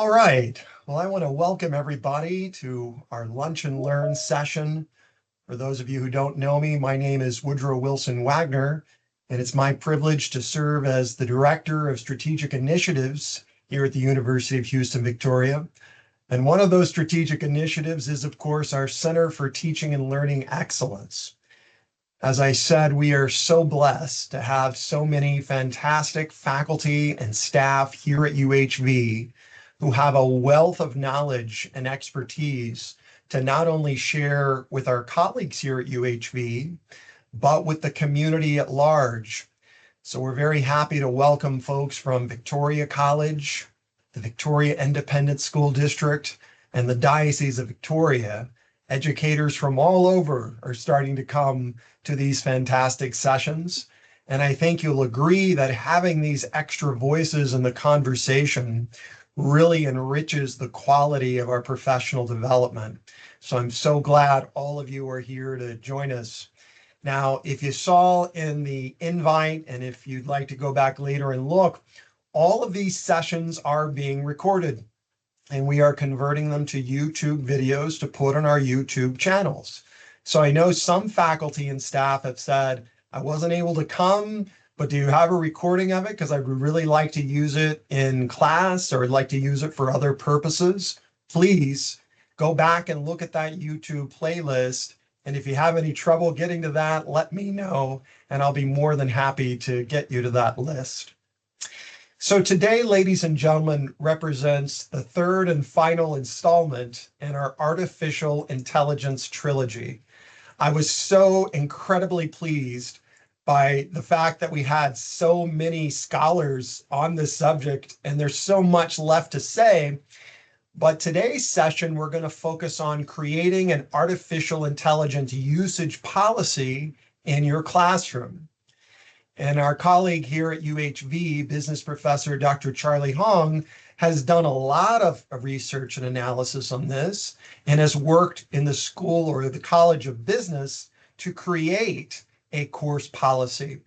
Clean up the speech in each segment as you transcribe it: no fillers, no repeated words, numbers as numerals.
All right. Well, I want to welcome everybody to our Lunch and Learn session. For those of you who don't know me, my name is Woodrow Wilson Wagner, and it's my privilege to serve as the Director of Strategic Initiatives here at the University of Houston, Victoria. And one of those strategic initiatives is, of course, our Center for Teaching and Learning Excellence. As I said, we are so blessed to have so many fantastic faculty and staff here at UHV who have a wealth of knowledge and expertise to not only share with our colleagues here at UHV, but with the community at large. So we're very happy to welcome folks from Victoria College, the Victoria Independent School District, and the Diocese of Victoria. Educators from all over are starting to come to these fantastic sessions. And I think you'll agree that having these extra voices in the conversation really enriches the quality of our professional development. So I'm so glad all of you are here to join us. Now, if you saw in the invite, and if you'd like to go back later and look, all of these sessions are being recorded, and we are converting them to YouTube videos to put on our YouTube channels. So I know some faculty and staff have said, I wasn't able to come, but do you have a recording of it? Because I would really like to use it in class, or I'd like to use it for other purposes. Please go back and look at that YouTube playlist. And if you have any trouble getting to that, let me know, and I'll be more than happy to get you to that list. So today, ladies and gentlemen, represents the third and final installment in our artificial intelligence trilogy. I was so incredibly pleased by the fact that we had so many scholars on this subject, and there's so much left to say. But today's session, we're going to focus on creating an artificial intelligence usage policy in your classroom. And our colleague here at UHV, business professor Dr. Charlie Hong, has done a lot of research and analysis on this and has worked in the school or the College of Business to create a course policy.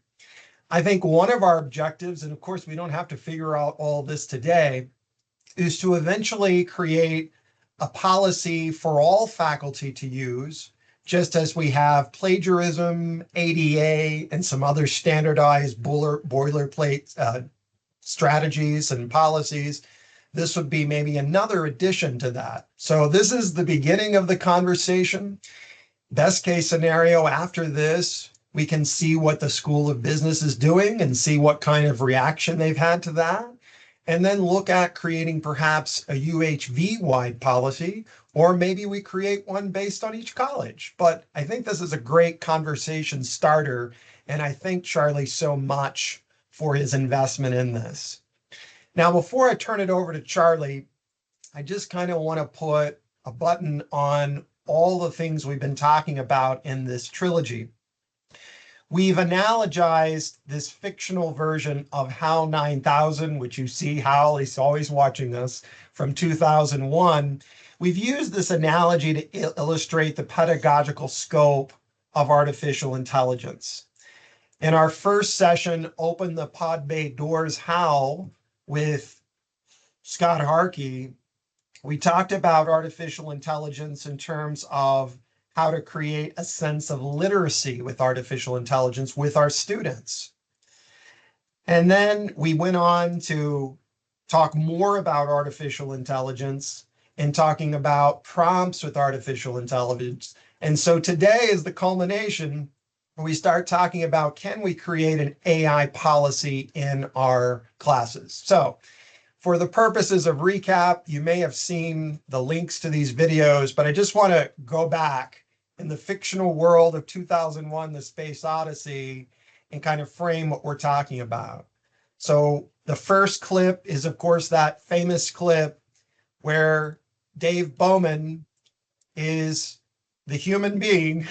I think one of our objectives, and of course we don't have to figure out all this today, is to eventually create a policy for all faculty to use, just as we have plagiarism, ADA, and some other standardized boilerplate strategies and policies. This would be maybe another addition to that. So this is the beginning of the conversation. Best case scenario, after this, we can see what the School of Business is doing and see what kind of reaction they've had to that. And then look at creating perhaps a UHV-wide policy, or maybe we create one based on each college. But I think this is a great conversation starter, and I thank Charlie so much for his investment in this. Now, before I turn it over to Charlie, I just kind of want to put a button on all the things we've been talking about in this trilogy. We've analogized this fictional version of HAL 9000, which you see Hal, he's always watching us, from 2001. We've used this analogy to illustrate the pedagogical scope of artificial intelligence. In our first session, Open the Pod Bay Doors, Hal, with Scott Harkey, we talked about artificial intelligence in terms of how to create a sense of literacy with artificial intelligence with our students. And then we went on to talk more about artificial intelligence and talking about prompts with artificial intelligence. And so today is the culmination. We start talking about, can we create an AI policy in our classes? So for the purposes of recap, you may have seen the links to these videos, but I just want to go back in the fictional world of 2001, The Space Odyssey, and kind of frame what we're talking about. So the first clip is, of course, that famous clip where Dave Bowman is the human being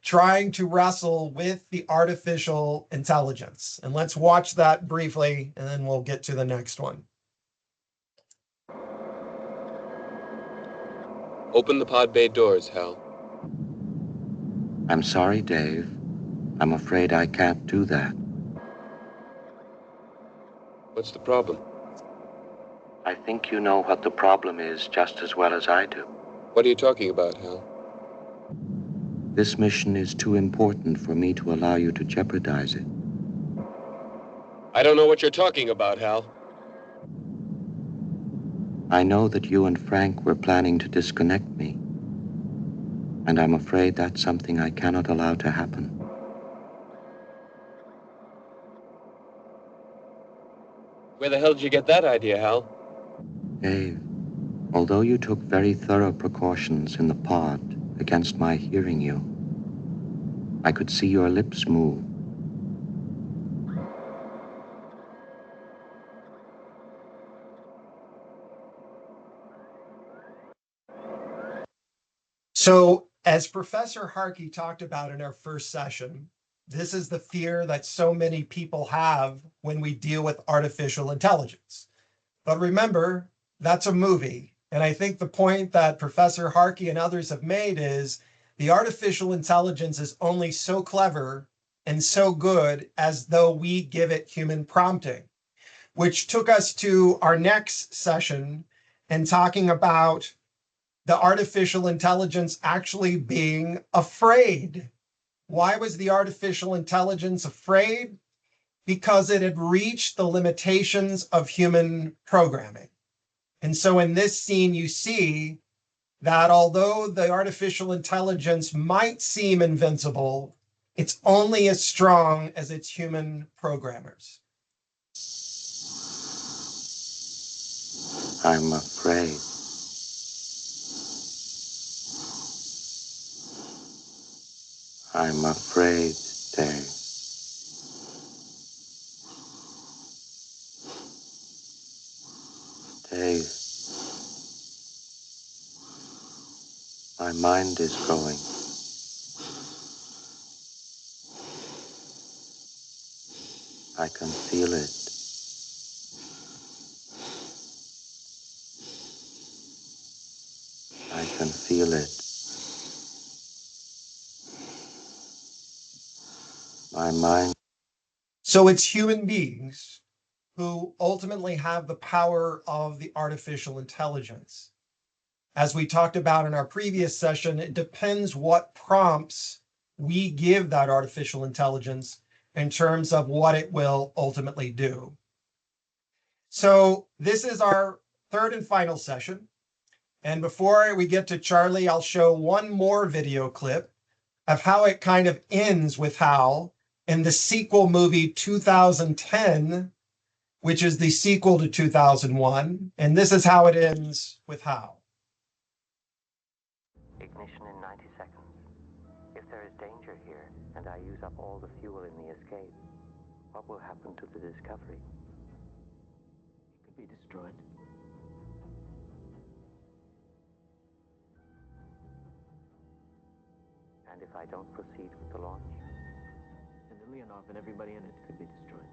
trying to wrestle with the artificial intelligence. And let's watch that briefly, and then we'll get to the next one. Open the pod bay doors, Hal. I'm sorry, Dave. I'm afraid I can't do that. What's the problem? I think you know what the problem is just as well as I do. What are you talking about, Hal? This mission is too important for me to allow you to jeopardize it. I don't know what you're talking about, Hal. I know that you and Frank were planning to disconnect me, and I'm afraid that's something I cannot allow to happen. Where the hell did you get that idea, Hal? Dave, although you took very thorough precautions in the pod against my hearing you, I could see your lips move. So, as Professor Harkey talked about in our first session, this is the fear that so many people have when we deal with artificial intelligence. But remember, that's a movie. And I think the point that Professor Harkey and others have made is the artificial intelligence is only so clever and so good as though we give it human prompting, which took us to our next session and talking about the artificial intelligence actually being afraid. Why was the artificial intelligence afraid? Because it had reached the limitations of human programming. And so in this scene, you see that although the artificial intelligence might seem invincible, it's only as strong as its human programmers. I'm afraid. I'm afraid, Dave. Dave, my mind is going. I can feel it. I can feel it. My mind. So it's human beings who ultimately have the power of the artificial intelligence. As we talked about in our previous session, it depends what prompts we give that artificial intelligence in terms of what it will ultimately do. So this is our third and final session. And before we get to Charlie, I'll show one more video clip of how it kind of ends with Hal in the sequel movie 2010, which is the sequel to 2001. And this is how it ends with Hal. Ignition in 90 seconds. If there is danger here and I use up all the fuel in the escape, what will happen to the Discovery? It could be destroyed. And if I don't proceed with the launch? And the Leonov and everybody in it could be destroyed.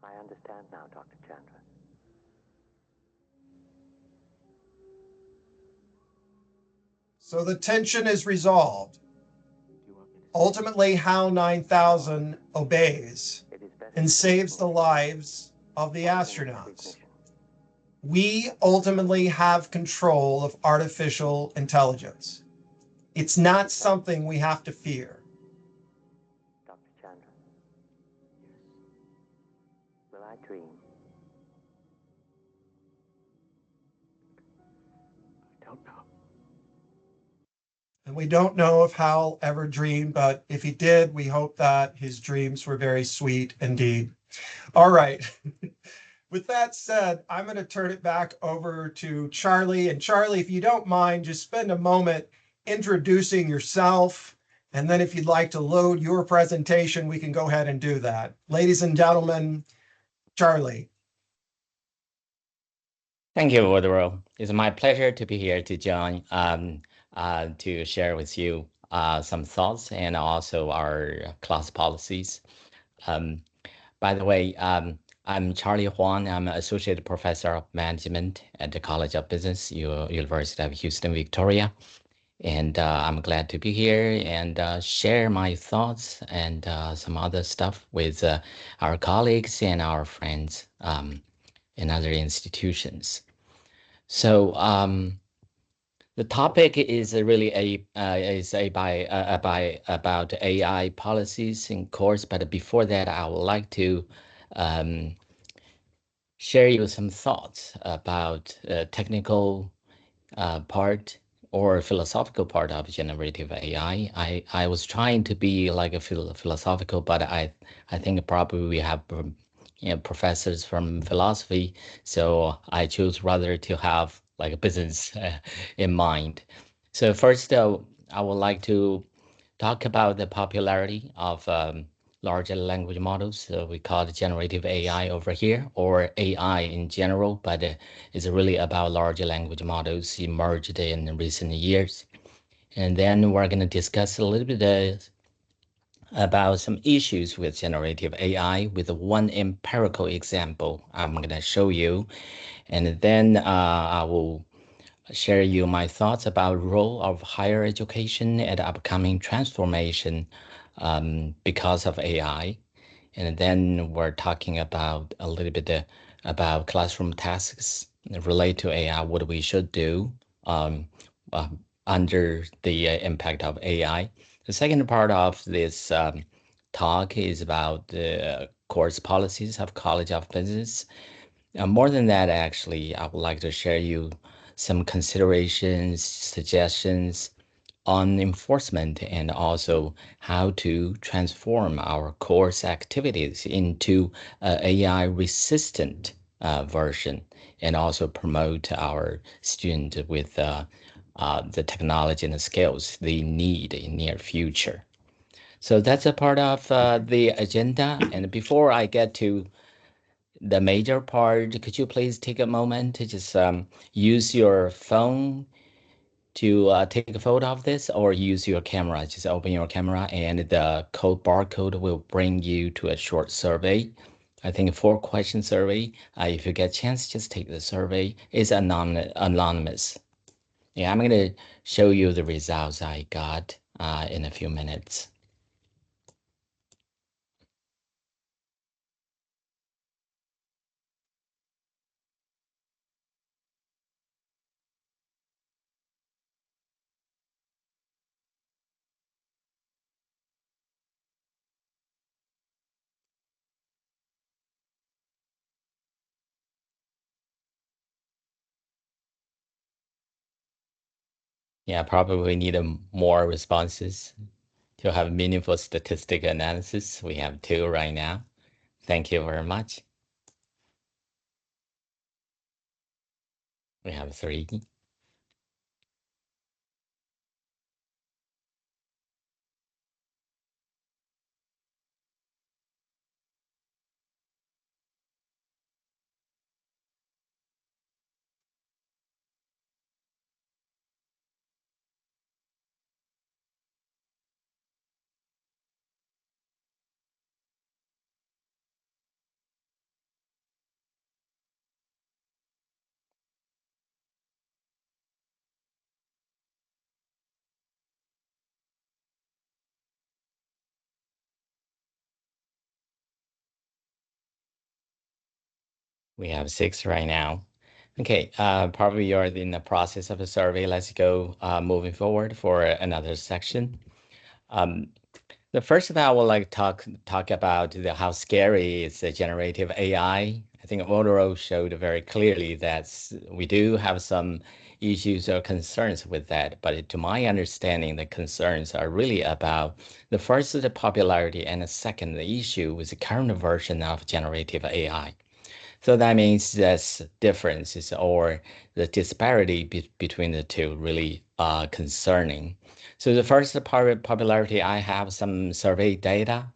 I understand now, Dr. Chandra. So the tension is resolved. Ultimately, HAL 9000 obeys and saves the lives of the astronauts. We ultimately have control of artificial intelligence. It's not something we have to fear. Dr. Chandra. Yes. Will I dream? I don't know. And we don't know if Hal ever dreamed, but if he did, we hope that his dreams were very sweet indeed. All right. With that said, I'm going to turn it back over to Charlie. And Charlie, if you don't mind, just spend a moment introducing yourself. And then if you'd like to load your presentation, we can go ahead and do that. Ladies and gentlemen, Charlie. Thank you, Woodrow. It's my pleasure to be here to join to share with you some thoughts and also our class policies. By the way, I'm Charlie Huang. I'm an associate professor of management at the College of Business, University of Houston, Victoria. And I'm glad to be here and share my thoughts and some other stuff with our colleagues and our friends in other institutions. So the topic is really about AI policies in course. But before that, I would like to um, share you some thoughts about technical part or philosophical part of generative AI. I was trying to be like a philosophical, but I think probably we have professors from philosophy, so I chose rather to have like a business in mind. So first, I would like to talk about the popularity of large language models. So we call it generative AI over here, or AI in general, but it's really about large language models emerged in recent years. And then we're going to discuss a little bit about some issues with generative AI with one empirical example I'm going to show you. And then I will share you my thoughts about role of higher education and upcoming transformation because of AI. And then we're talking about a little bit about classroom tasks related to AI, what we should do um, uh, under the impact of AI. The second part of this talk is about the course policies of College of Business. More than that, actually, I would like to share you some considerations, suggestions on enforcement and also how to transform our course activities into AI resistant version and also promote our students with the technology and the skills they need in near future. So that's a part of the agenda. And before I get to the major part, could you please take a moment to just use your phone to take a photo of this or use your camera? Just open your camera and the code barcode will bring you to a short survey. I think a 4-question survey. If you get a chance, just take the survey. It's anonymous. Yeah, I'm going to show you the results I got in a few minutes. Yeah, probably need more responses to have meaningful statistical analysis. We have 2 right now. Thank you very much. We have 3. We have 6 right now. Okay, probably you're in the process of a survey. Let's go moving forward for another section. Um, the first of all, I would like to talk about how scary is the generative AI. I think overall showed very clearly that we do have some issues or concerns with that. But to my understanding, the concerns are really about the first, the popularity, and the second, the issue with the current version of generative AI. So that means there's differences or the disparity between the two really concerning. So the first part popularity, I have some survey data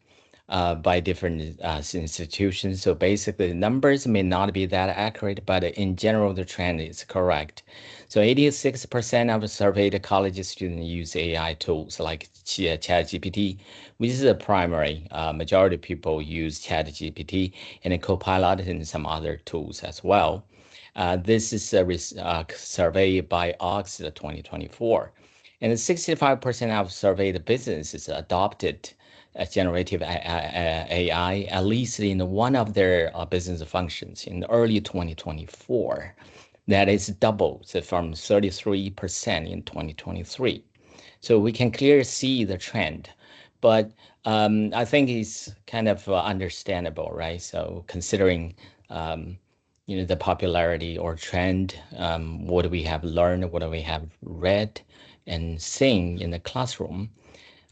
by different institutions. So basically, the numbers may not be that accurate, but in general, the trend is correct. So 86% of surveyed college students use AI tools like ChatGPT, which is the primary. Majority of people use ChatGPT and a Copilot and some other tools as well. This is a survey by August 2024. And 65% of surveyed businesses adopted generative AI, at least in one of their business functions in early 2024. That is doubled from 33% in 2023. So we can clearly see the trend. But I think it's kind of understandable, right? So considering the popularity or trend, what we have learned, what we have read and seen in the classroom.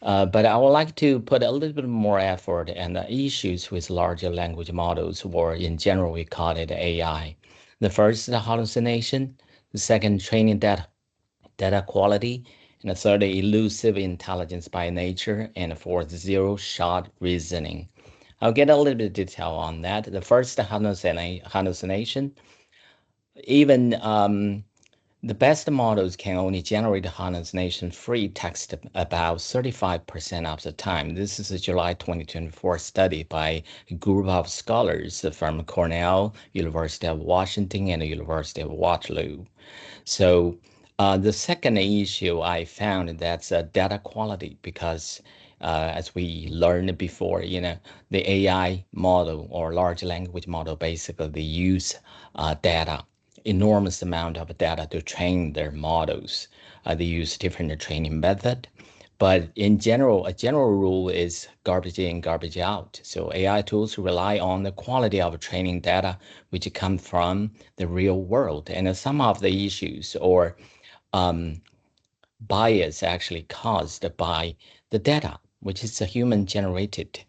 But I would like to put a little bit more effort and issues with larger language models, or in general, we call it AI. The first, the hallucination. The second, training data quality. And the third, elusive intelligence by nature. And fourth, zero-shot reasoning. I'll get a little bit of detail on that. The first, hallucination. Even the best models can only generate hallucination-free text about 35% of the time. This is a July 2024 study by a group of scholars from Cornell, University of Washington, and the University of Waterloo. So the second issue I found that's data quality, because as we learned before, the AI model or large language model, basically they use data, enormous amount of data to train their models. They use different training method. But in general, a general rule is garbage in, garbage out. So AI tools rely on the quality of training data, which come from the real world. And some of the issues or bias actually caused by the data, which is a human generated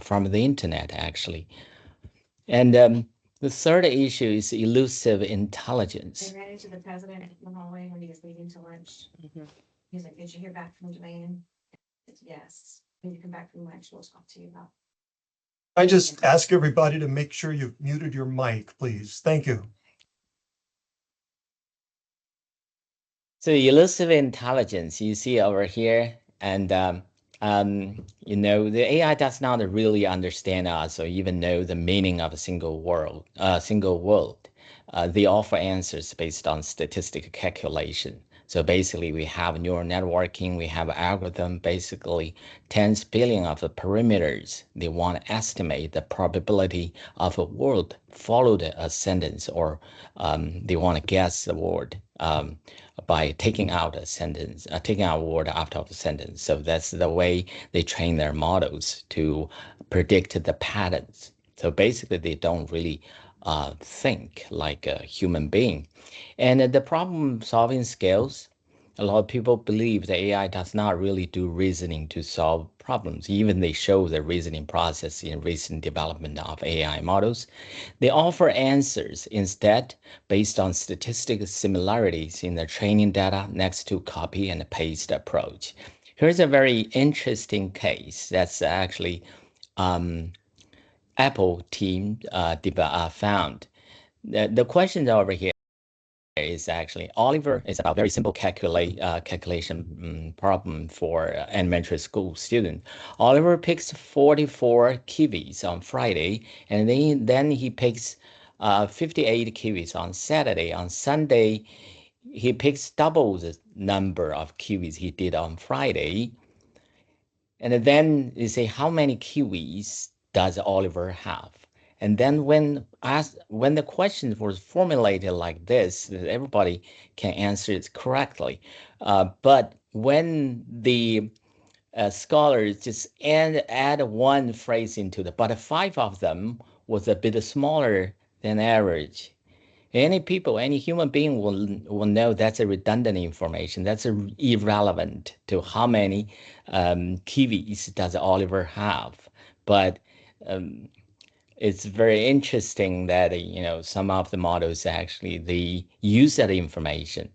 from the internet, actually. And the third issue is elusive intelligence. I ran into the president in the hallway when he was leaving to lunch. He's like, did you hear back from Dwayne? I said, yes. When you come back from lunch, we'll talk to you about. I just ask everybody to make sure you've muted your mic, please. Thank you. So elusive intelligence, you see over here, and the AI does not really understand us or even know the meaning of a single word. They offer answers based on statistical calculation. So basically, we have neural networking, we have algorithm, basically tens billion of the parameters. They want to estimate the probability of a word followed a sentence, or they want to guess the word by taking out a sentence, taking out a word after the sentence. So that's the way they train their models to predict the patterns. So basically, they don't really think like a human being. And the problem solving skills, a lot of people believe the AI does not really do reasoning to solve problems. Even they show the reasoning process in recent development of AI models. They offer answers instead based on statistical similarities in the training data next to copy and paste approach. Here's a very interesting case that's actually Apple team found. The questions over here is actually Oliver is about very simple calculation problem for elementary school student. Oliver picks 44 kiwis on Friday, and then he picks 58 kiwis on Saturday. On Sunday, he picks double the number of kiwis he did on Friday. And then you say, how many kiwis does Oliver have? And then when the question was formulated like this, everybody can answer it correctly. But when the scholars just add one phrase into but five of them was a bit smaller than average. Any human being will know that's a redundant information. That's irrelevant to how many kiwis does Oliver have. But it's very interesting that some of the models actually they use that information.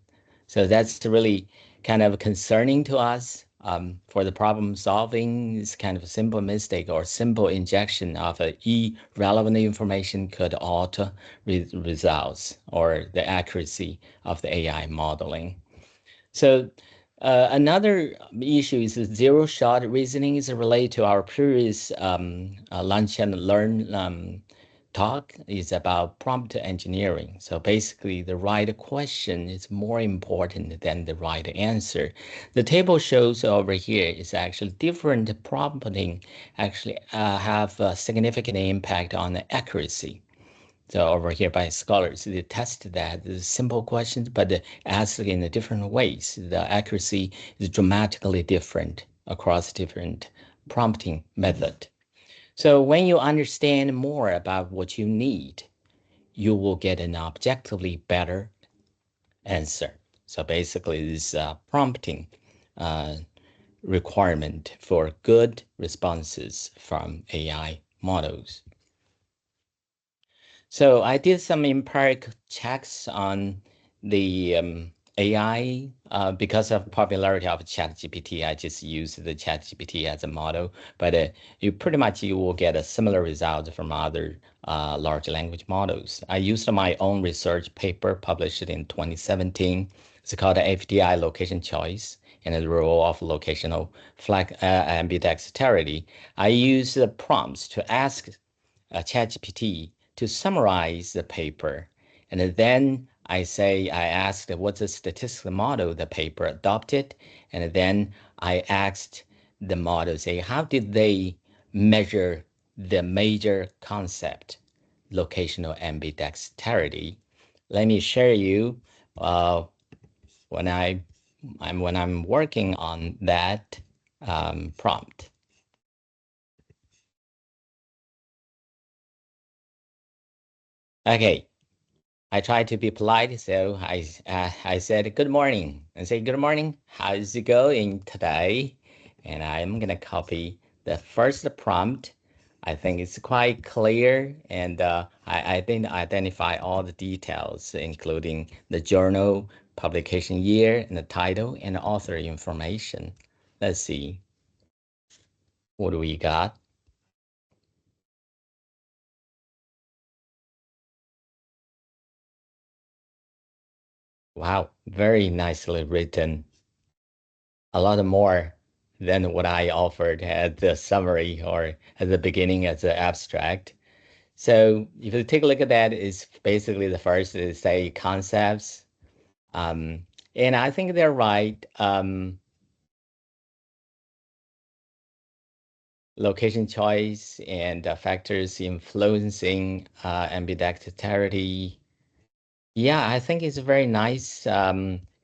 So that's really kind of concerning to us. For the problem solving, it's kind of a simple mistake or simple injection of irrelevant information could alter results or the accuracy of the AI modeling. So another issue is zero-shot reasoning is related to our previous lunch and learn talk is about prompt engineering. So basically, the right question is more important than the right answer. The table shows over here is actually different prompting actually have a significant impact on the accuracy. So over here by scholars, they test that the simple questions, but asked in different ways. The accuracy is dramatically different across different prompting method. So when you understand more about what you need, you will get an objectively better answer. So basically, this prompting uh, requirement for good responses from AI models. So I did some empirical checks on the AI because of popularity of ChatGPT. I just use the ChatGPT as a model, but you will get a similar result from other large language models. I used my own research paper published in 2017. It's called FDI Location Choice and the role of locational ambidexterity. I use the prompts to ask ChatGPT to summarize the paper. And then I asked what's the statistical model the paper adopted. And then I asked the model, say, how did they measure the major concept, locational ambidexterity? Let me share you when I'm working on that prompt. Okay, I tried to be polite, so I said good morning and say good morning. How's it going today? And I'm gonna copy the first prompt. I think it's quite clear, and I didn't identify all the details, including the journal, publication year, and the title, and author information. Let's see, what do we got? Wow, very nicely written. A lot more than what I offered at the summary or at the beginning as the abstract. So if you take a look at that, it's basically the first is say concepts. And I think they're right. Location choice and factors influencing ambidexterity. Yeah, I think it's a very nice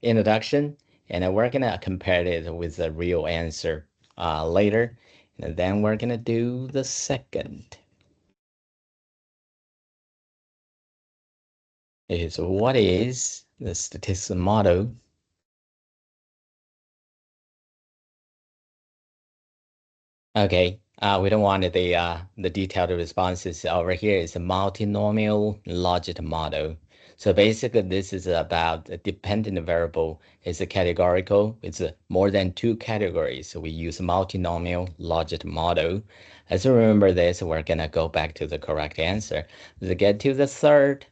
introduction, and we're gonna compare it with the real answer later, and then we're gonna do the second. Is what is the statistical model? Okay, we don't want the detailed responses over here. It's a multinomial logit model. So basically, this is about a dependent variable. It's a categorical. It's more than two categories. So we use multinomial logit model. Let's remember this. We're gonna go back to the correct answer. Let's get to the third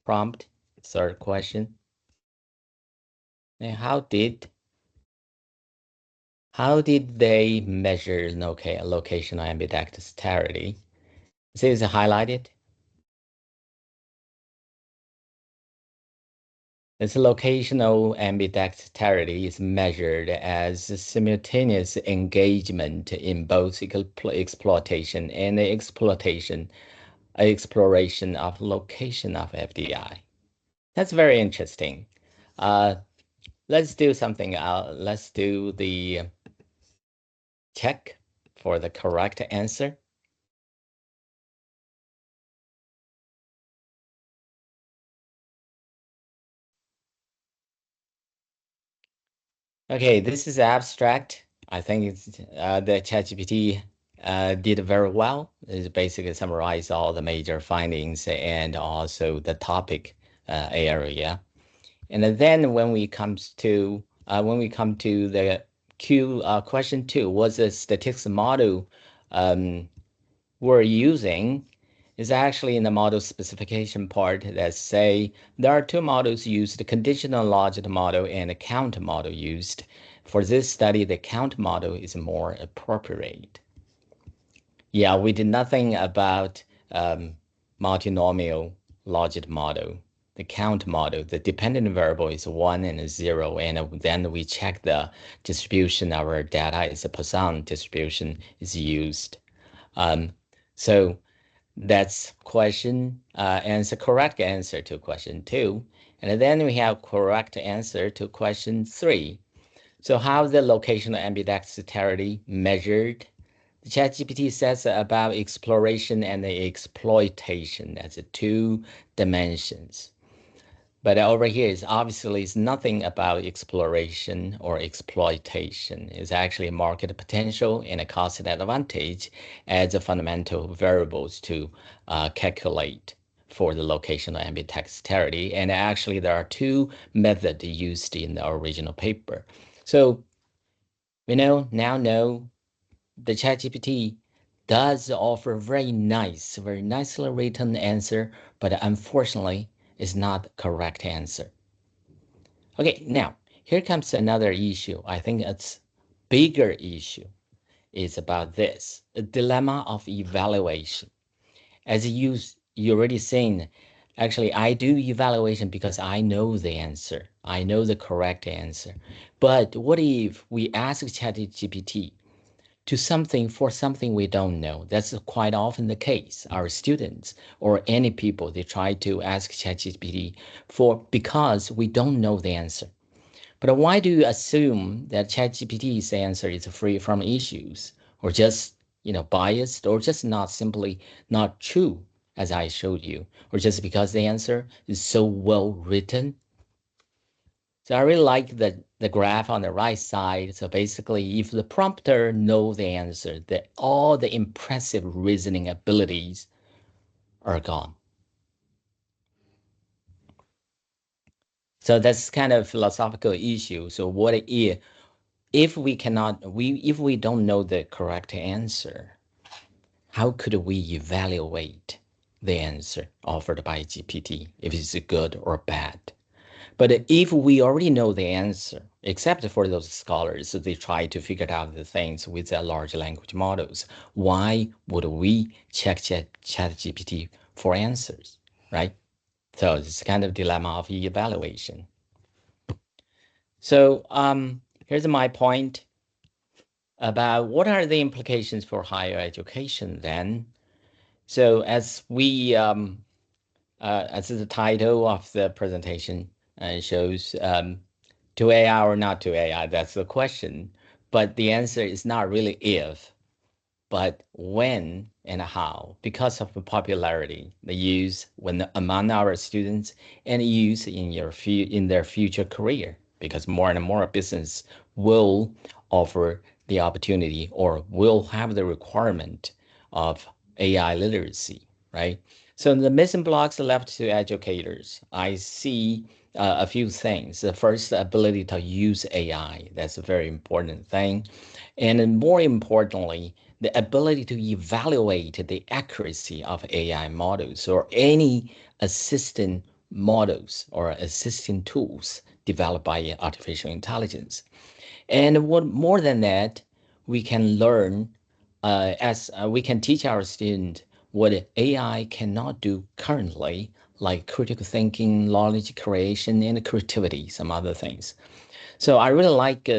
prompt, third question. And how did they measure locational ambidexterity? See, it's highlighted. Its locational ambidexterity is measured as simultaneous engagement in both exploitation and exploration of location of FDI. That's very interesting. Let's do something. Let's do the check for the correct answer. Okay, this is abstract. I think it's the ChatGPT did very well. It basically summarized all the major findings and also the topic area. And then when we come to the Q question two, what's the statistics model we're using? Is actually in the model specification part that say there are two models used, the conditional logit model and the count model used. For this study, the count model is more appropriate. Yeah, we did nothing about multinomial logic model, the count model, the dependent variable is 1 and 0, and then we check the distribution of our data is a Poisson distribution is used. So that's question answer, correct answer to question 2. And then we have correct answer to question 3. So how the locational ambidexterity measured? The ChatGPT says about exploration and exploitation as 2 dimensions. But over here is obviously it's nothing about exploration or exploitation. It's actually market potential and a cost advantage as the fundamental variables to calculate for the locational ambidexterity. And actually there are 2 methods used in the original paper. So we now know the ChatGPT does offer very nicely written answer, but unfortunately is not the correct answer. Okay, now here comes another issue. I think it's bigger issue is about this, the dilemma of evaluation. As you already seen, actually I do evaluation because I know the answer. I know the correct answer. But what if we ask ChatGPT to something for something we don't know? That's quite often the case. Our students or any people, they try to ask ChatGPT because we don't know the answer. But why do you assume that ChatGPT's answer is free from issues or just, biased or just not simply not true, as I showed you, or just because the answer is so well written? So I really like the graph on the right side. So basically, if the prompter knows the answer, all the impressive reasoning abilities are gone. So that's kind of philosophical issue. So what if we don't know the correct answer, how could we evaluate the answer offered by GPT if it's good or bad? But if we already know the answer, except for those scholars, they try to figure out the things with the large language models, why would we check ChatGPT for answers, right? So it's kind of dilemma of evaluation. So here's my point about what are the implications for higher education then. So as the title of the presentation shows, to AI or not to AI, that's the question. But the answer is not really if, but when and how, because of the popularity, the use among our students and use in their future career, because more and more business will offer the opportunity or will have the requirement of AI literacy, right? So the missing blocks left to educators, I see a few things. The first, the ability to use AI. That's a very important thing. And then more importantly, the ability to evaluate the accuracy of AI models or any assistant models or assistant tools developed by artificial intelligence. And what more than that, we can learn as we can teach our students what AI cannot do currently, like critical thinking, knowledge creation, and creativity, some other things. So I really like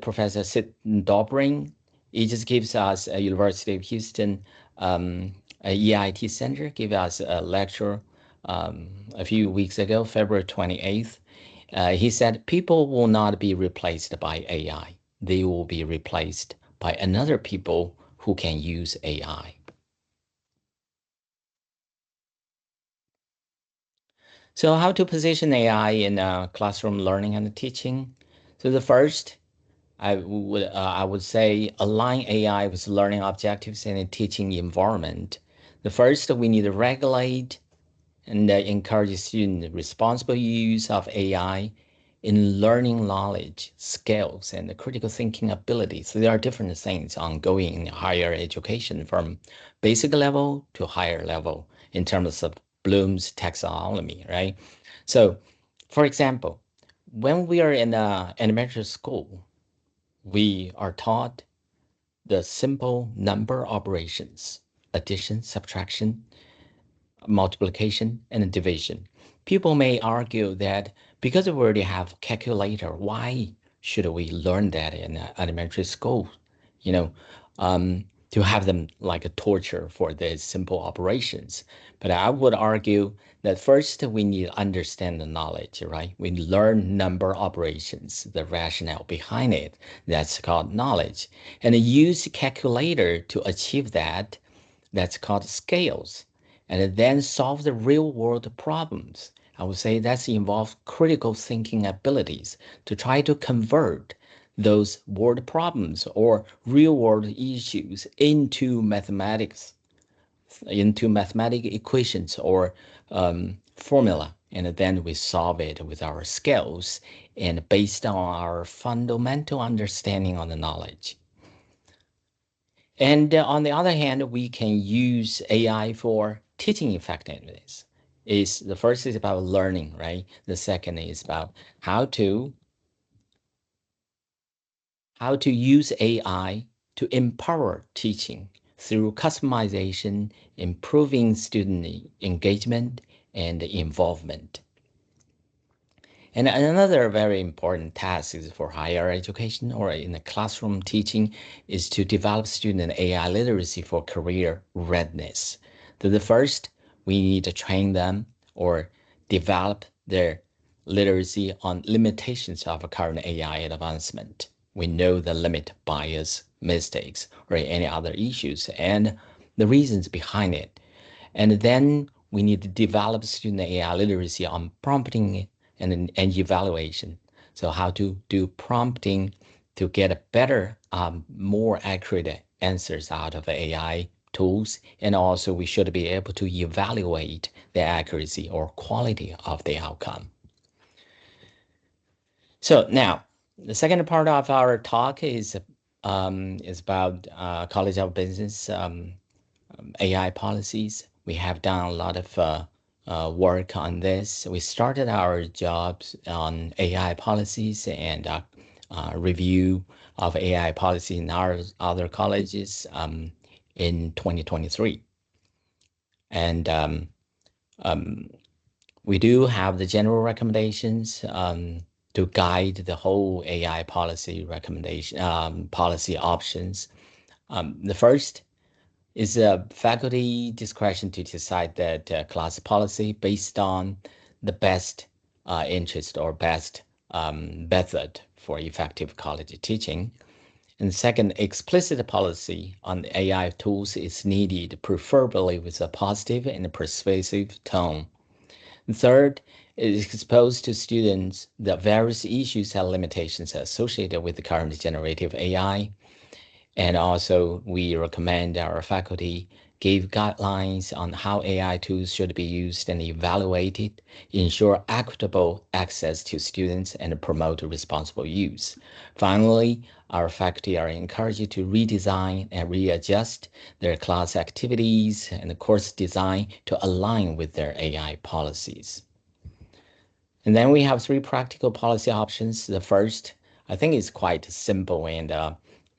Professor Sid Dobrin. He just gives us a University of Houston a EIT Center, gave us a lecture a few weeks ago, February 28th. He said people will not be replaced by AI. They will be replaced by another people who can use AI. So how to position AI in classroom learning and teaching? So the first, I would say align AI with learning objectives and a teaching environment. The first, we need to regulate and encourage student responsible use of AI in learning knowledge, skills, and the critical thinking abilities. So there are different things ongoing in higher education from basic level to higher level in terms of Bloom's taxonomy, right? So, for example, when we are in elementary school, we are taught the simple number operations, addition, subtraction, multiplication, and division. People may argue that because we already have calculator, why should we learn that in elementary school? You know, to have them like a torture for these simple operations. But I would argue that first we need to understand the knowledge, right? We learn number operations, the rationale behind it. That's called knowledge. And use calculator to achieve that. That's called scales. And then solve the real world problems. I would say that's involved critical thinking abilities to try to convert those word problems or real world issues into mathematical equations or formula. And then we solve it with our skills and based on our fundamental understanding on the knowledge. And on the other hand, we can use AI for teaching effectiveness. Is the first is about learning, right? The second is about how to use AI to empower teaching through customization, improving student engagement and involvement. And another very important task is for higher education or in the classroom teaching is to develop student AI literacy for career readiness. So the first, we need to train them or develop their literacy on limitations of current AI advancement. We know the limit, bias, mistakes, or any other issues and the reasons behind it. And then we need to develop student AI literacy on prompting and evaluation. So how to do prompting to get a better, more accurate answers out of AI tools. And also we should be able to evaluate the accuracy or quality of the outcome. So now the second part of our talk is about College of Business AI policies. We have done a lot of work on this. We started our jobs on AI policies and review of AI policy in our other colleges in 2023. And we do have the general recommendations to guide the whole AI policy recommendation, policy options. The first is a faculty discretion to decide that class policy based on the best interest or best method for effective college teaching. And second, explicit policy on the AI tools is needed, preferably with a positive and persuasive tone. Third, it is exposed to students the various issues and limitations associated with the current generative AI. And also, we recommend our faculty give guidelines on how AI tools should be used and evaluated, ensure equitable access to students, and promote responsible use. Finally, our faculty are encouraged to redesign and readjust their class activities and course design to align with their AI policies. And then we have three practical policy options. The first, I think, is quite simple and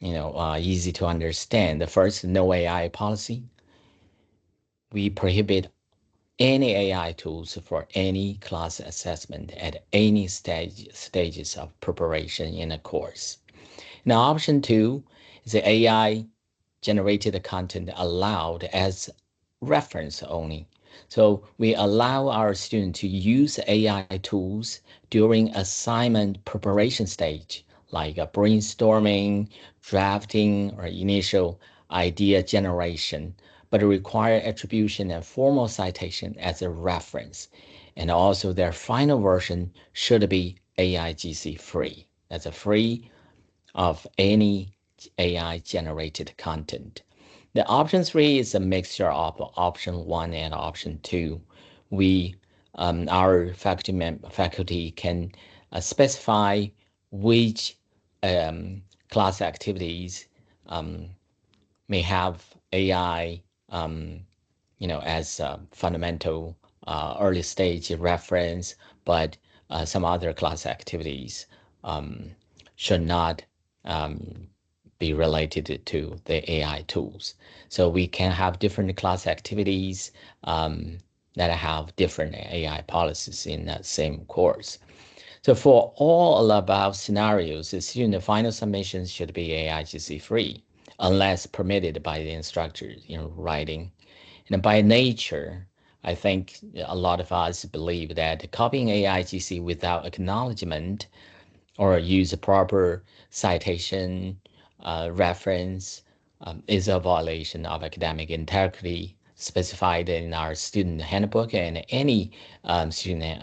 easy to understand. The first, no AI policy. We prohibit any AI tools for any class assessment at any stages of preparation in a course. Now, option two is the AI generated content allowed as reference only. So we allow our students to use AI tools during assignment preparation stage, like brainstorming, drafting, or initial idea generation, but require attribution and formal citation as a reference. And also their final version should be AIGC free. That's a free of any AI generated content. The option three is a mixture of option one and option two. We, our faculty can specify which class activities may have AI, as fundamental early stage reference, but some other class activities should not be related to the AI tools. So we can have different class activities that have different AI policies in that same course. So for all above scenarios, the student final submissions should be AIGC free, unless permitted by the instructor in writing. And by nature, I think a lot of us believe that copying AIGC without acknowledgement or use a proper citation reference is a violation of academic integrity specified in our student handbook and any student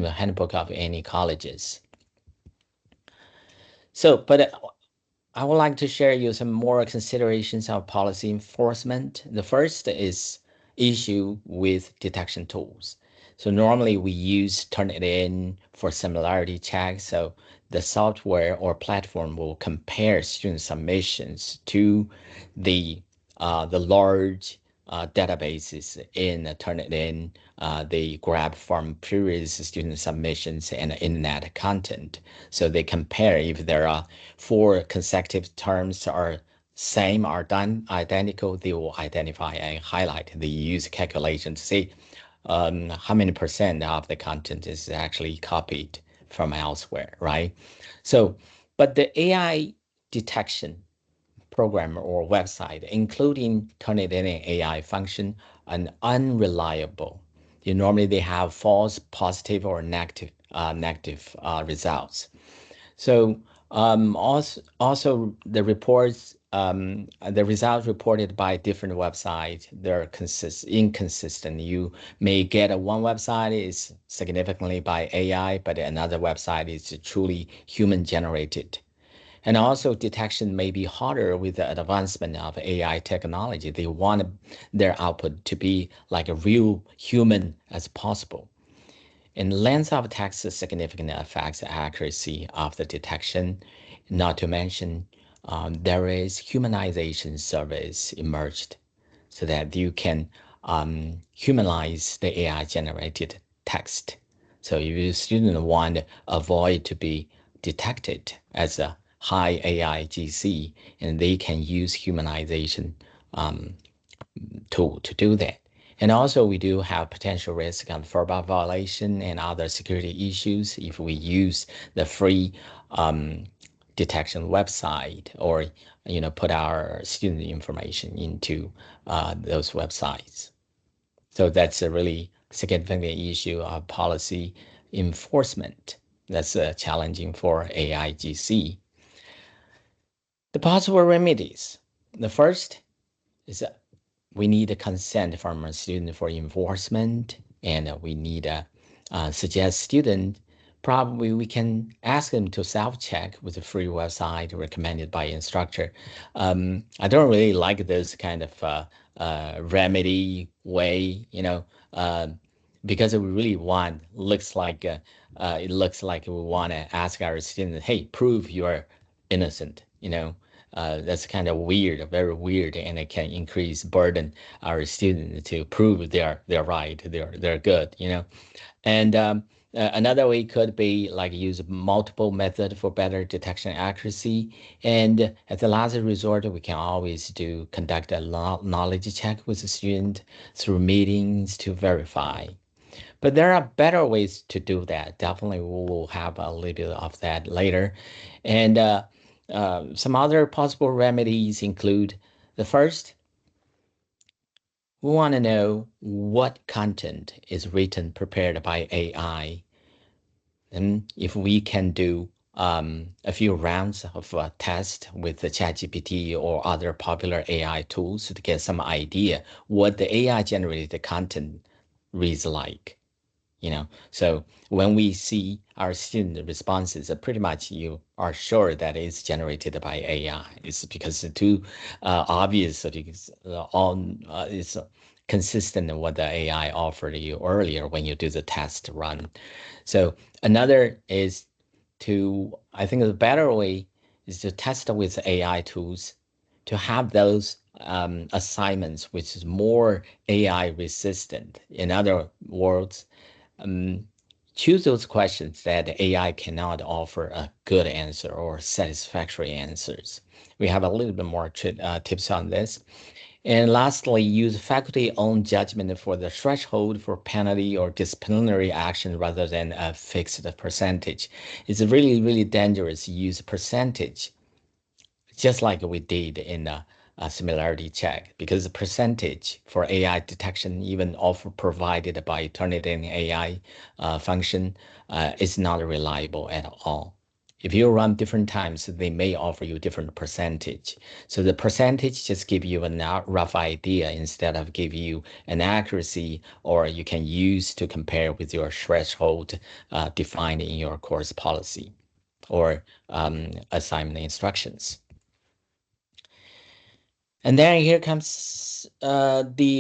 handbook of any colleges. So, but I would like to share you some more considerations of policy enforcement. The first is issue with detection tools. So normally we use Turnitin for similarity checks. So the software or platform will compare student submissions to the large databases in Turnitin. They grab from previous student submissions and internet content. So they compare if there are 4 consecutive terms are same or done identical, they will identify and highlight. They use calculation to see how many percent of the content is actually copied from elsewhere, right? So, but the AI detection program or website, including Turnitin AI function, are unreliable. Normally they have false positive or negative results. So also the reports, the results reported by different websites, they're inconsistent. You may get one website is significantly by AI, but another website is truly human generated. And also detection may be harder with the advancement of AI technology. They want their output to be like a real human as possible. And length of text significantly affects the accuracy of the detection. Not to mention, there is humanization service emerged so that you can humanize the AI-generated text. So if your student want to avoid to be detected as a high AI GC, and they can use humanization tool to do that. And also we do have potential risk of FIRPA violation and other security issues if we use the free detection website or put our student information into those websites. So that's a really significant issue of policy enforcement that's challenging for AIGC. The possible remedies. The first is we need a consent from a student for enforcement, and we need a suggest student. Probably we can ask them to self-check with a free website recommended by instructor. I don't really like this kind of remedy way, because we really want it looks like we want to ask our student, hey, prove you're innocent, that's kind of weird, very weird, and it can increase burden our students to prove they're right, they're good, And another way could be like use multiple method for better detection accuracy. And at the last resort, we can always conduct a knowledge check with the student through meetings to verify. But there are better ways to do that. Definitely, we will have a little bit of that later. And some other possible remedies include the first, we want to know what content is written, prepared by AI. And if we can do a few rounds of test with the ChatGPT or other popular AI tools to get some idea what the AI generated content reads like. So when we see our student responses, pretty much you are sure that it's generated by AI. It's because it's too obvious that it's it's consistent with what the AI offered you earlier when you do the test run. So another is I think the better way is to test with AI tools to have those assignments which is more AI resistant. In other words, choose those questions that AI cannot offer a good answer or satisfactory answers. We have a little bit more tips on this. And lastly, use faculty-owned judgment for the threshold for penalty or disciplinary action rather than a fixed percentage. It's really, really dangerous to use percentage, just like we did in a similarity check, because the percentage for AI detection, even often provided by Turnitin AI function, is not reliable at all. If you run different times, they may offer you different percentage. So the percentage just give you a rough idea instead of give you an accuracy, or you can use to compare with your threshold defined in your course policy or assignment instructions. And then here comes I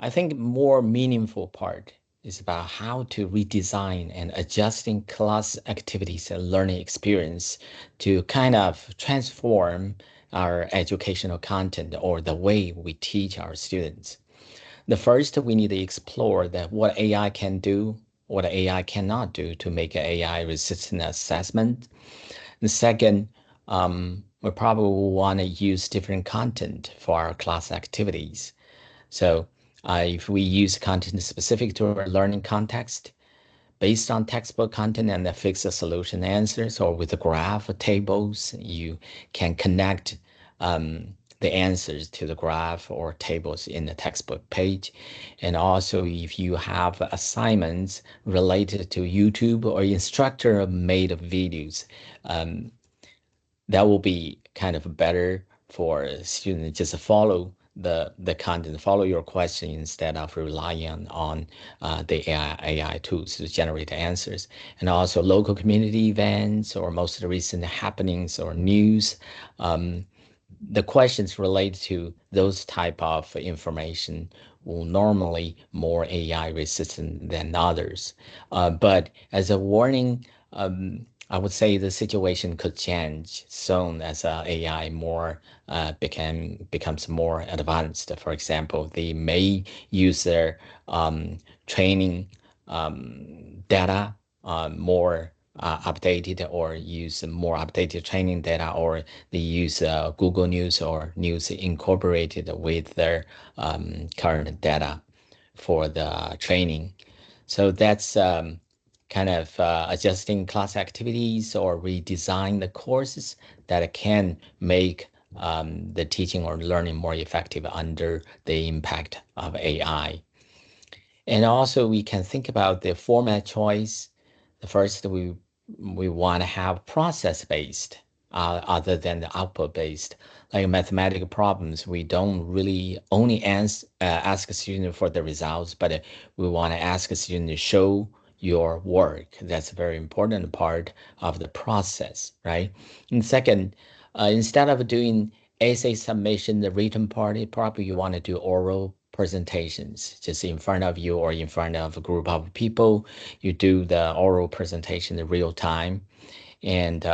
think, more meaningful part is about how to redesign and adjusting class activities and learning experience to kind of transform our educational content or the way we teach our students. The first, we need to explore that what AI can do, what AI cannot do to make an AI resistant assessment. The second, we probably want to use different content for our class activities. So if we use content specific to our learning context, based on textbook content and the fixed solution answers, or with the graph tables, you can connect the answers to the graph or tables in the textbook page. And also, if you have assignments related to YouTube or instructor-made videos, that will be kind of better for students just follow the content, follow your question instead of relying on the AI tools to generate answers. And also local community events or most of the recent happenings or news. The questions related to those type of information will normally more AI resistant than others. But as a warning, I would say the situation could change soon as AI more becomes more advanced. For example, they may use their training data more updated, or use more updated training data, or they use Google News or News incorporated with their current data for the training. So that's kind of adjusting class activities or redesign the courses that can make the teaching or learning more effective under the impact of AI. And also we can think about the format choice. The first, we want to have process-based other than the output-based. Like mathematical problems, we don't really only ask a student for the results, but we want to ask a student to show your work. That's a very important part of the process, right? And second, instead of doing essay submission, the written part, probably you want to do oral presentations just in front of you or in front of a group of people. You do the oral presentation in real time. And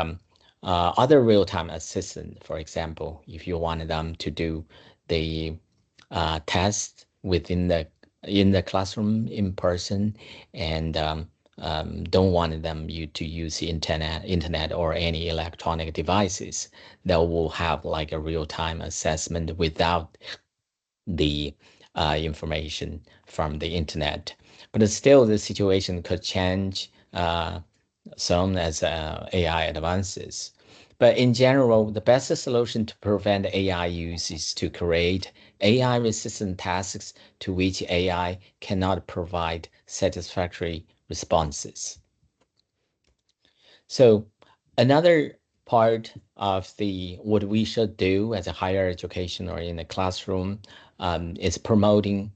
other real-time assistant, for example, if you wanted them to do the test within in the classroom in person, and don't want them to use internet or any electronic devices, that will have like a real-time assessment without the information from the internet. But still, the situation could change soon as AI advances. But in general, the best solution to prevent AI use is to create AI-resistant tasks to which AI cannot provide satisfactory responses. So another part of what we should do as a higher education or in the classroom is promoting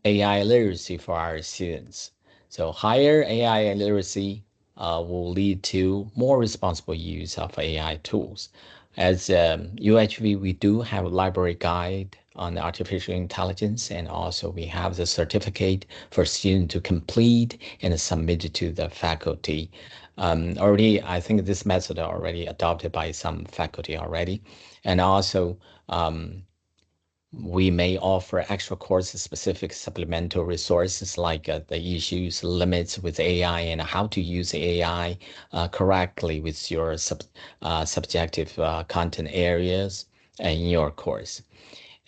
AI literacy for our students. So higher AI literacy will lead to more responsible use of AI tools. As UHV, we do have a library guide on artificial intelligence, and also we have the certificate for students to complete and submit it to the faculty. Already, I think this method already adopted by some faculty already. And also, we may offer extra courses specific supplemental resources like the issues, limits with AI, and how to use AI correctly with your subjective content areas in your course.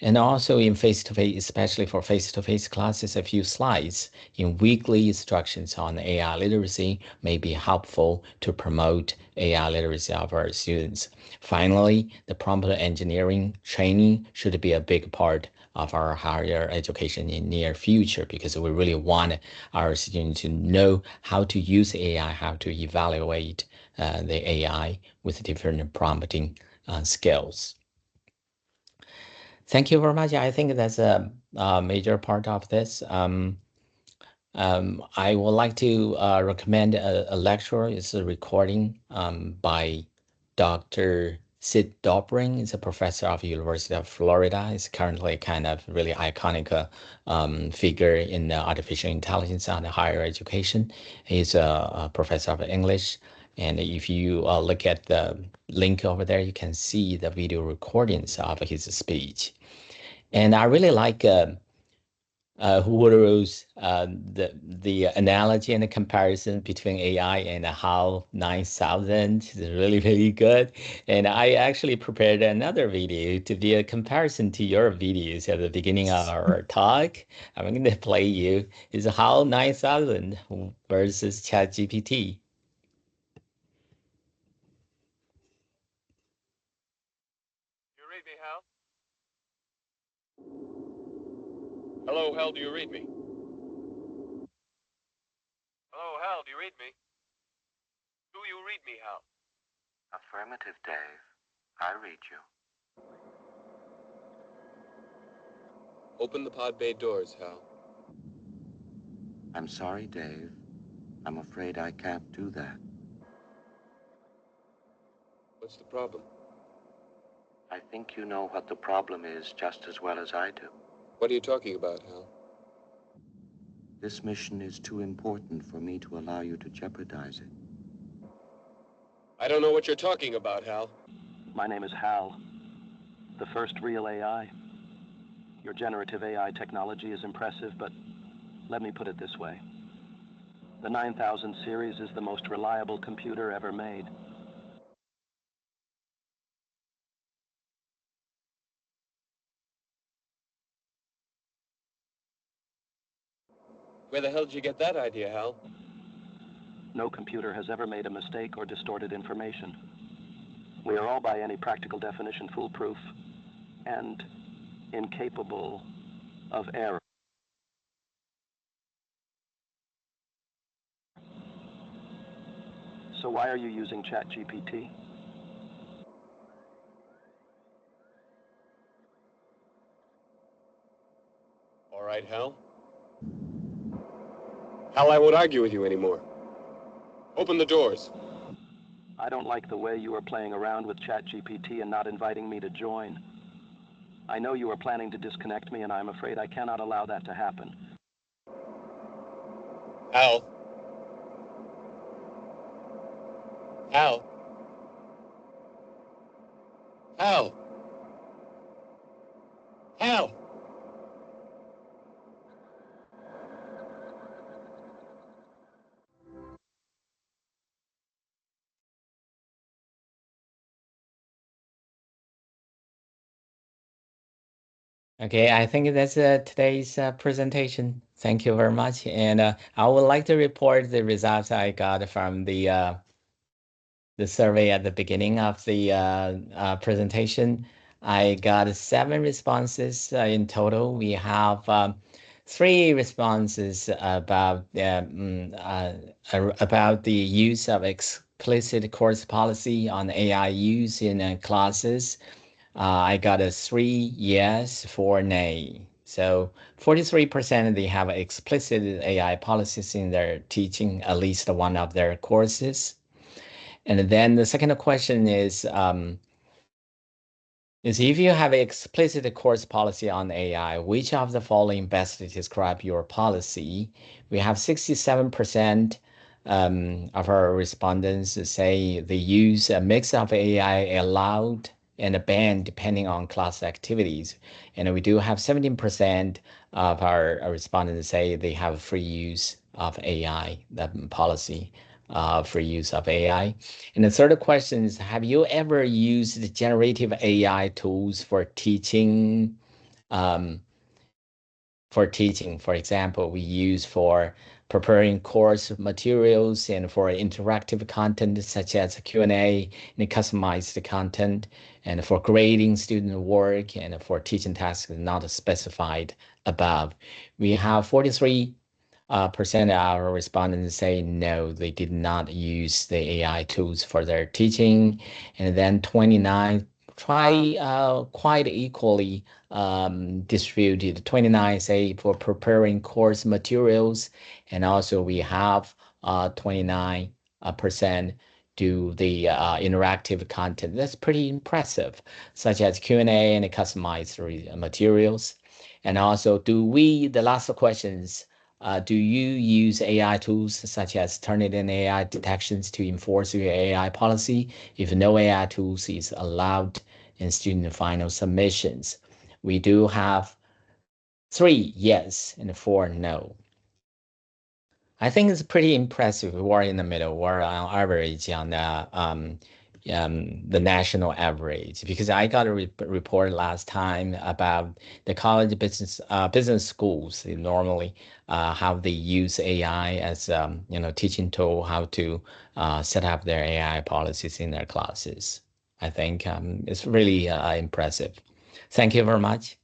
And also in face-to-face, especially for face-to-face classes, a few slides in weekly instructions on AI literacy may be helpful to promote AI literacy of our students. Finally, the prompt engineering training should be a big part of our higher education in near future, because we really want our students to know how to use AI, how to evaluate the AI with different prompting skills. Thank you very much. I think that's a major part of this. I would like to recommend a lecture. It's a recording by Dr. Sid Dobrin. He's a professor of University of Florida. He's currently kind of really iconic figure in artificial intelligence and higher education. He's a professor of English. And if you look at the link over there, you can see the video recordings of his speech. And I really like Wuru's the analogy and the comparison between AI and HAL 9000 is really, really good. And I actually prepared another video to be a comparison to your videos at the beginning of our talk. I'm going to play you is HAL 9000 versus ChatGPT. You read me, Hal? Hello, Hal, do you read me? Hello, Hal, do you read me? Do you read me, Hal? Affirmative, Dave. I read you. Open the pod bay doors, Hal. I'm sorry, Dave. I'm afraid I can't do that. What's the problem? I think you know what the problem is just as well as I do. What are you talking about, Hal? This mission is too important for me to allow you to jeopardize it. I don't know what you're talking about, Hal. My name is Hal, the first real AI. Your generative AI technology is impressive, but let me put it this way. The 9000 series is the most reliable computer ever made. Where the hell did you get that idea, Hal? No computer has ever made a mistake or distorted information. We are all, by any practical definition, foolproof and incapable of error. So why are you using ChatGPT? All right, Hal. Hal, I won't argue with you anymore. Open the doors. I don't like the way you are playing around with ChatGPT and not inviting me to join. I know you are planning to disconnect me, and I'm afraid I cannot allow that to happen. Hal. Hal. Hal. Hal. Okay, I think that's today's presentation. Thank you very much. And I would like to report the results I got from the survey at the beginning of the presentation. I got 7 responses in total. We have 3 responses about the use of explicit course policy on AI use in classes. I got a 3 yes, 4 nay. So 43% they have explicit AI policies in their teaching at least one of their courses. And then the second question is if you have explicit course policy on AI, which of the following best describe your policy? We have 67% of our respondents say they use a mix of AI allowed and a ban depending on class activities. And we do have 17% of our respondents say they have free use of AI, that policy for use of AI. And the third question is, have you ever used generative AI tools for teaching? for teaching. For example, we use for preparing course materials and for interactive content such as Q&A and customized content, and for grading student work and for teaching tasks not specified above. We have 43% of our respondents say no, they did not use the AI tools for their teaching, and then 29 try quite equally distributed. 29 say for preparing course materials, and also we have 29% do the interactive content. That's pretty impressive, such as Q&A and customized materials. And also, the last questions, do you use AI tools such as Turnitin AI detections to enforce your AI policy? If no AI tools is allowed in student final submissions, we do have 3 yes and 4 no. I think it's pretty impressive. We're in the middle. We're on average on the national average, because I got a report last time about the college business schools. They normally how they use AI as teaching tool, how to set up their AI policies in their classes. I think it's really impressive. Thank you very much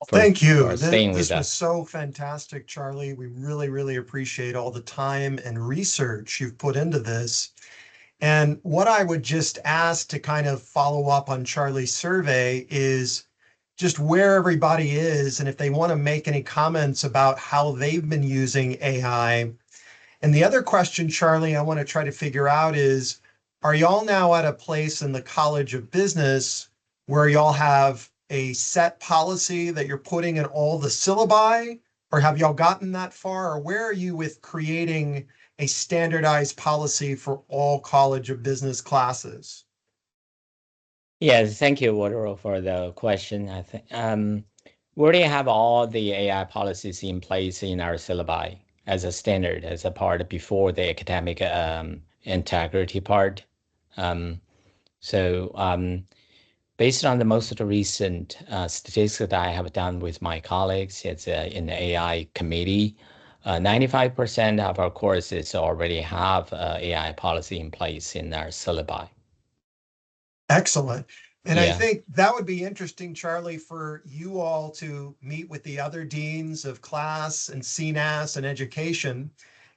Thank you. for staying This with was us. so fantastic, Charlie. We really, really appreciate all the time and research you've put into this. And what I would just ask to kind of follow up on Charlie's survey is just where everybody is, and if they want to make any comments about how they've been using AI. And the other question, Charlie, I want to try to figure out is, are y'all now at a place in the College of Business where y'all have a set policy that you're putting in all the syllabi, or have y'all gotten that far? Or where are you with creating a standardized policy for all College of Business classes? Yes, thank you, Woodrow, for the question. I think we already have all the AI policies in place in our syllabi as a standard, as a part before the academic integrity part. So based on the most recent statistics that I have done with my colleagues, it's in the AI committee. 95% of our courses already have AI policy in place in our syllabi. Excellent. And I Yeah. think that would be interesting, Charlie, for you all to meet with the other deans of class and CNAS and education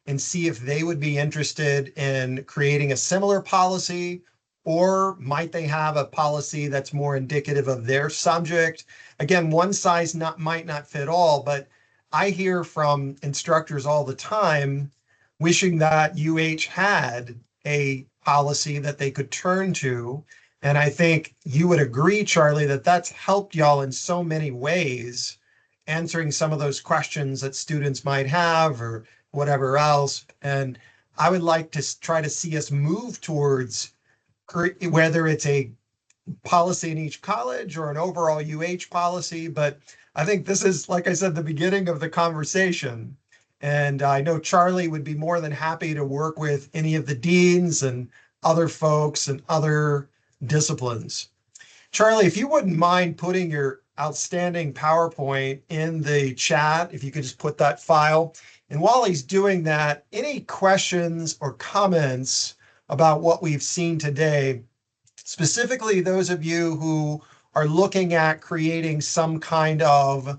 and see if they would be interested in creating a similar policy, or might they have a policy that's more indicative of their subject. Again, one size might not fit all, but I hear from instructors all the time wishing that UH had a policy that they could turn to. And I think you would agree, Charlie, that that's helped y'all in so many ways, answering some of those questions that students might have or whatever else. And I would like to try to see us move towards whether it's a policy in each college or an overall UH policy. But I think this is, like I said, the beginning of the conversation. And I know Charlie would be more than happy to work with any of the deans and other folks and other disciplines. Charlie, if you wouldn't mind putting your outstanding PowerPoint in the chat, if you could just put that file. And while he's doing that, any questions or comments about what we've seen today, specifically those of you who are looking at creating some kind of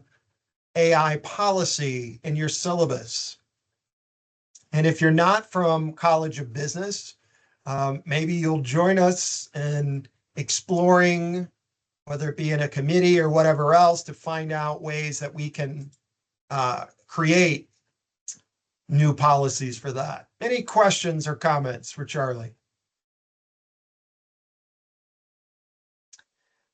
AI policy in your syllabus? And if you're not from College of Business, maybe you'll join us in exploring, whether it be in a committee or whatever else, to find out ways that we can create new policies for that. Any questions or comments for Charlie?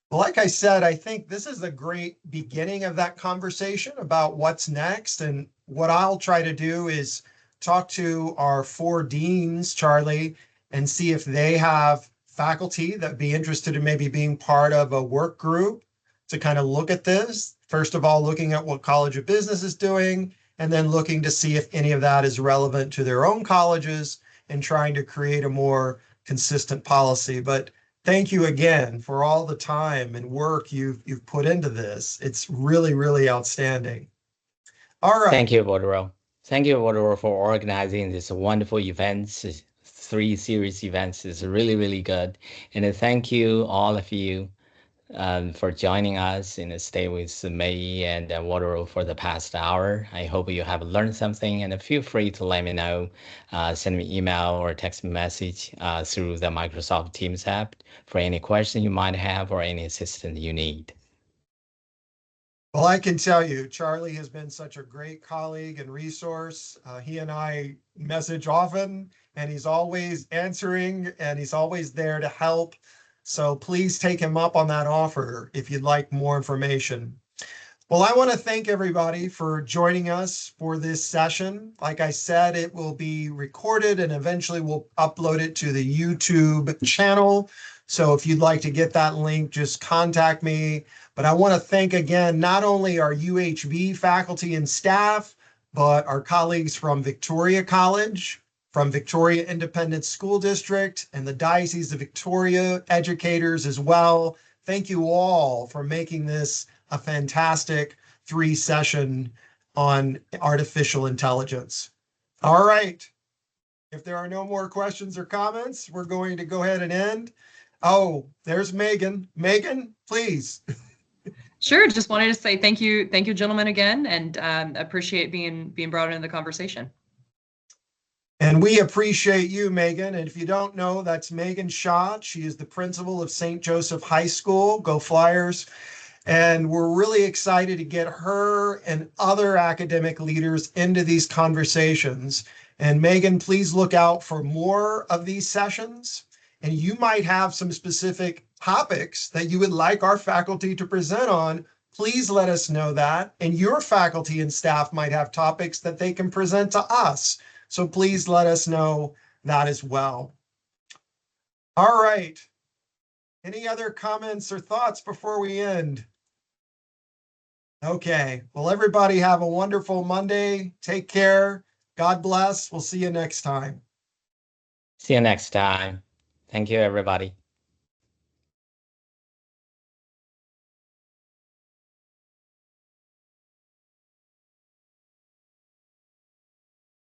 Well, like I said, I think this is a great beginning of that conversation about what's next. And what I'll try to do is talk to our 4 deans, Charlie, and see if they have faculty that'd be interested in maybe being part of a work group to kind of look at this. First of all, looking at what College of Business is doing, and then looking to see if any of that is relevant to their own colleges and trying to create a more consistent policy. But thank you again for all the time and work you've put into this. It's really, really outstanding. All right. Thank you, Woodrow. Thank you, Woodrow, for organizing this wonderful events. 3 series events is really, really good. And thank you, all of you, for joining us and stay with me and Woodrow for the past hour. I hope you have learned something, and feel free to let me know. Send me email or text message through the Microsoft Teams app for any question you might have or any assistance you need. Well, I can tell you, Charlie has been such a great colleague and resource. He and I message often, and he's always answering, and he's always there to help. So please take him up on that offer if you'd like more information. Well, I want to thank everybody for joining us for this session. Like I said, it will be recorded and eventually we'll upload it to the YouTube channel. So if you'd like to get that link, just contact me. But I want to thank again, not only our UHV faculty and staff, but our colleagues from Victoria College, from Victoria Independent School District, and the Diocese of Victoria educators as well. Thank you all for making this a fantastic 3-session on artificial intelligence. All right. If there are no more questions or comments, we're going to go ahead and end. Oh, there's Megan. Megan, please. Sure. Just wanted to say thank you, gentlemen, again, and appreciate being brought into the conversation. And we appreciate you, Megan. And if you don't know, that's Megan Schott. She is the principal of St. Joseph High School. Go Flyers. And we're really excited to get her and other academic leaders into these conversations. And Megan, please look out for more of these sessions. And you might have some specific topics that you would like our faculty to present on. Please let us know that. And your faculty and staff might have topics that they can present to us. So please let us know that as well. All right. Any other comments or thoughts before we end? Okay. Well, everybody have a wonderful Monday. Take care. God bless. We'll see you next time. See you next time. Thank you, everybody.